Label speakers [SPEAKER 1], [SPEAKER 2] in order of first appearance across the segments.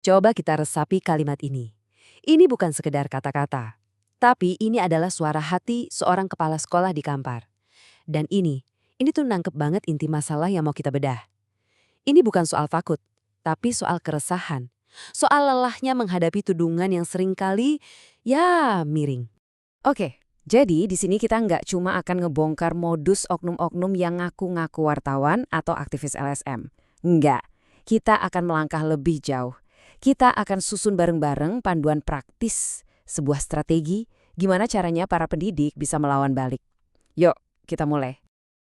[SPEAKER 1] Coba kita resapi kalimat ini. Ini bukan sekedar kata-kata, tapi ini adalah suara hati seorang kepala sekolah di Kampar. Dan ini tuh nangkep banget inti masalah yang mau kita bedah. Ini bukan soal takut, tapi soal keresahan. Soal lelahnya menghadapi tudungan yang seringkali, ya miring.
[SPEAKER 2] Oke, jadi di sini kita nggak cuma akan ngebongkar modus oknum-oknum yang ngaku-ngaku wartawan atau aktivis LSM. Nggak, kita akan melangkah lebih jauh. Kita akan susun bareng-bareng panduan praktis, sebuah strategi, gimana caranya para pendidik bisa melawan balik. Yuk, kita mulai.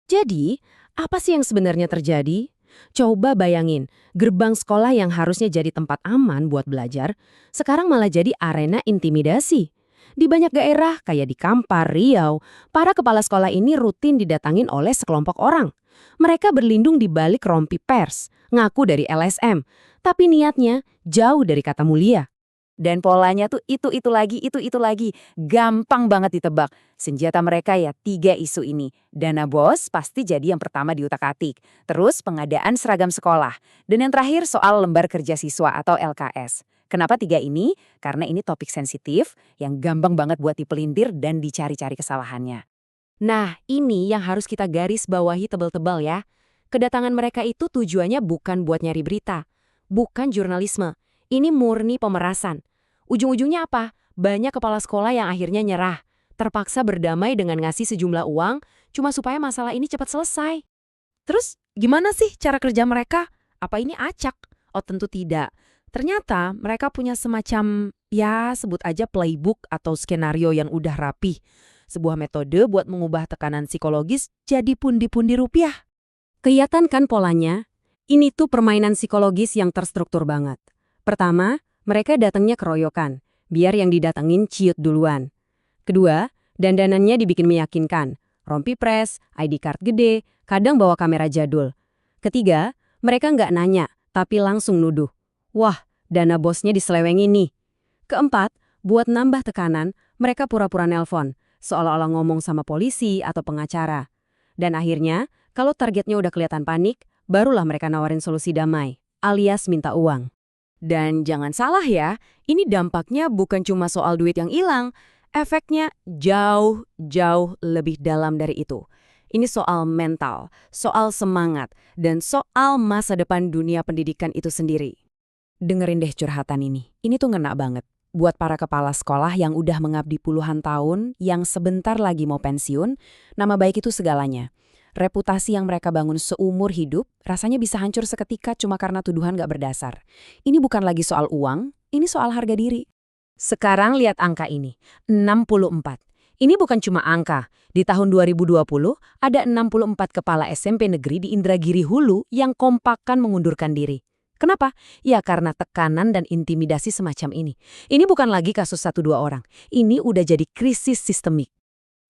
[SPEAKER 2] Jadi, apa sih yang sebenarnya terjadi? Coba bayangin, gerbang sekolah yang harusnya jadi tempat aman buat belajar, sekarang malah jadi arena intimidasi. Di banyak daerah, kayak di Kampar, Riau, para kepala sekolah ini rutin didatangin oleh sekelompok orang. Mereka berlindung di balik rompi pers, ngaku dari LSM, tapi niatnya jauh dari kata mulia. Dan polanya tuh itu lagi. Gampang banget ditebak. Senjata mereka ya 3 isu ini. Dana bos pasti jadi yang pertama diutak-atik. Terus pengadaan seragam sekolah. Dan yang terakhir soal lembar kerja siswa atau LKS. Kenapa 3 ini? Karena ini topik sensitif yang gampang banget buat dipelintir dan dicari-cari kesalahannya. Nah, ini yang harus kita garis bawahi tebal-tebal ya. Kedatangan mereka itu tujuannya bukan buat nyari berita. Bukan jurnalisme. Ini murni pemerasan. Ujung-ujungnya apa? Banyak kepala sekolah yang akhirnya nyerah. Terpaksa berdamai dengan ngasih sejumlah uang, cuma supaya masalah ini cepat selesai. Terus, gimana sih cara kerja mereka? Apa ini acak? Oh, tentu tidak. Ternyata mereka punya semacam, ya sebut aja playbook atau skenario yang udah rapih. Sebuah metode buat mengubah tekanan psikologis jadi pundi-pundi rupiah. Kelihatan kan polanya? Ini tuh permainan psikologis yang terstruktur banget. Pertama, mereka datangnya keroyokan, biar yang didatengin ciut duluan. Kedua, dandanannya dibikin meyakinkan. Rompi pres, ID card gede, kadang bawa kamera jadul. Ketiga, mereka nggak nanya, tapi langsung nuduh. Wah, dana bosnya diselewengin nih. Keempat, buat nambah tekanan, mereka pura-pura nelpon, seolah-olah ngomong sama polisi atau pengacara. Dan akhirnya, kalau targetnya udah kelihatan panik, barulah mereka nawarin solusi damai, alias minta uang. Dan jangan salah ya, ini dampaknya bukan cuma soal duit yang hilang, efeknya jauh lebih dalam dari itu. Ini soal mental, soal semangat, dan soal masa depan dunia pendidikan itu sendiri. Dengerin deh curhatan ini tuh ngena banget. Buat para kepala sekolah yang udah mengabdi puluhan tahun, yang sebentar lagi mau pensiun, nama baik itu segalanya. Reputasi yang mereka bangun seumur hidup rasanya bisa hancur seketika cuma karena tuduhan gak berdasar. Ini bukan lagi soal uang, ini soal harga diri. Sekarang lihat angka ini, 64. Ini bukan cuma angka. Di tahun 2020, ada 64 kepala SMP negeri di Indragiri Hulu yang kompakan mengundurkan diri. Kenapa? Ya karena tekanan dan intimidasi semacam ini. Ini bukan lagi kasus 1-2 orang. Ini udah jadi krisis sistemik.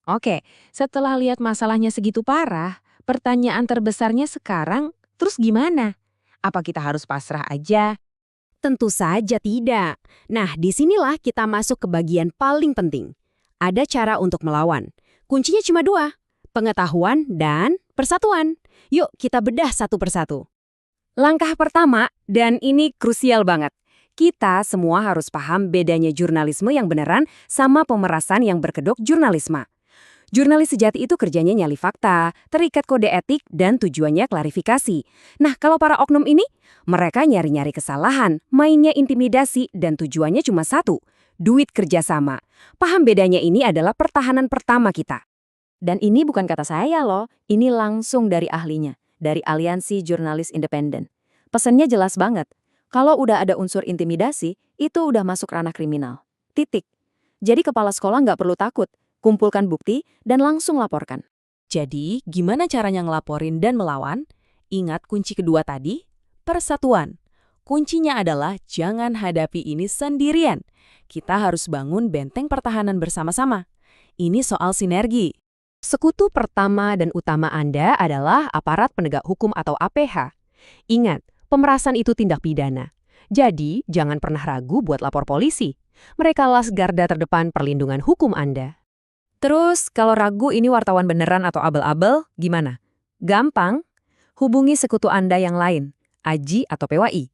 [SPEAKER 2] Oke, setelah lihat masalahnya segitu parah, pertanyaan terbesarnya sekarang, terus gimana? Apa kita harus pasrah aja? Tentu saja tidak. Nah, disinilah kita masuk ke bagian paling penting. Ada cara untuk melawan. Kuncinya cuma 2, pengetahuan dan persatuan. Yuk kita bedah satu persatu. Langkah pertama, dan ini krusial banget. Kita semua harus paham bedanya jurnalisme yang beneran sama pemerasan yang berkedok jurnalisme. Jurnalis sejati itu kerjanya nyali fakta, terikat kode etik, dan tujuannya klarifikasi. Nah, kalau para oknum ini, mereka nyari-nyari kesalahan, mainnya intimidasi, dan tujuannya cuma satu, duit kerjasama. Paham bedanya ini adalah pertahanan pertama kita. Dan ini bukan kata saya loh, ini langsung dari ahlinya, dari Aliansi Jurnalis Independen. Pesannya jelas banget, kalau udah ada unsur intimidasi, itu udah masuk ranah kriminal. Titik. Jadi kepala sekolah nggak perlu takut. Kumpulkan bukti, dan langsung laporkan. Jadi, gimana caranya ngelaporin dan melawan? Ingat kunci kedua tadi? Persatuan. Kuncinya adalah jangan hadapi ini sendirian. Kita harus bangun benteng pertahanan bersama-sama. Ini soal sinergi. Sekutu pertama dan utama Anda adalah aparat penegak hukum atau APH. Ingat, pemerasan itu tindak pidana. Jadi, jangan pernah ragu buat lapor polisi. Mereka las garda terdepan perlindungan hukum Anda. Terus, kalau ragu ini wartawan beneran atau abal-abal, gimana? Gampang. Hubungi sekutu Anda yang lain, AJI atau PWI.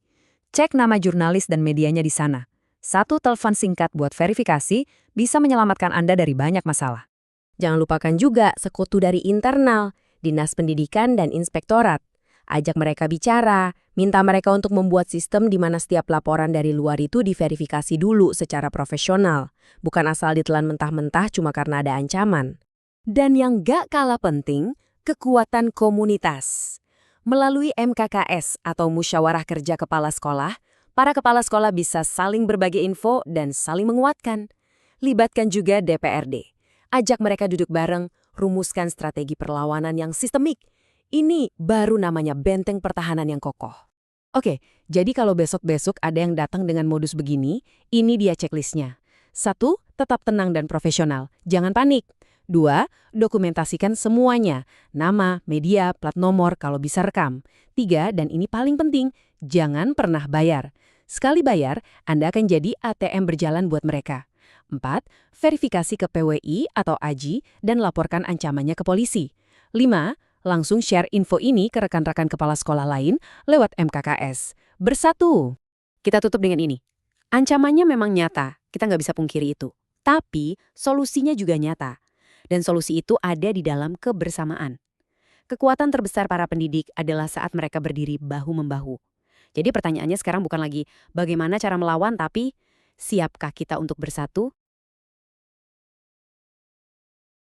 [SPEAKER 1] Cek nama jurnalis dan medianya di sana. Satu telepon singkat buat verifikasi bisa menyelamatkan Anda dari banyak masalah.
[SPEAKER 2] Jangan lupakan juga sekutu dari internal, dinas pendidikan dan inspektorat. Ajak mereka bicara, minta mereka untuk membuat sistem di mana setiap laporan dari luar itu diverifikasi dulu secara profesional, bukan asal ditelan mentah-mentah cuma karena ada ancaman. Dan yang gak kalah penting, kekuatan komunitas. Melalui MKKS atau Musyawarah Kerja Kepala Sekolah, para kepala sekolah bisa saling berbagi info dan saling menguatkan. Libatkan juga DPRD. Ajak mereka duduk bareng, rumuskan strategi perlawanan yang sistemik. Ini baru namanya benteng pertahanan yang kokoh. Oke, jadi kalau besok-besok ada yang datang dengan modus begini, ini dia checklistnya. 1. Tetap tenang dan profesional. Jangan panik. 2. Dokumentasikan semuanya. Nama, media, plat nomor, kalau bisa rekam. 3. Dan ini paling penting, jangan pernah bayar. Sekali bayar, Anda akan jadi ATM berjalan buat mereka. 4. Verifikasi ke PWI atau AJI dan laporkan ancamannya ke polisi. 5. Langsung share info ini ke rekan-rekan kepala sekolah lain lewat MKKS. Bersatu! Kita tutup dengan ini. Ancamannya memang nyata, kita nggak bisa pungkiri itu. Tapi solusinya juga nyata. Dan solusi itu ada di dalam kebersamaan. Kekuatan terbesar para pendidik adalah saat mereka berdiri bahu-membahu. Jadi pertanyaannya sekarang bukan lagi bagaimana cara melawan, tapi siapkah kita untuk bersatu?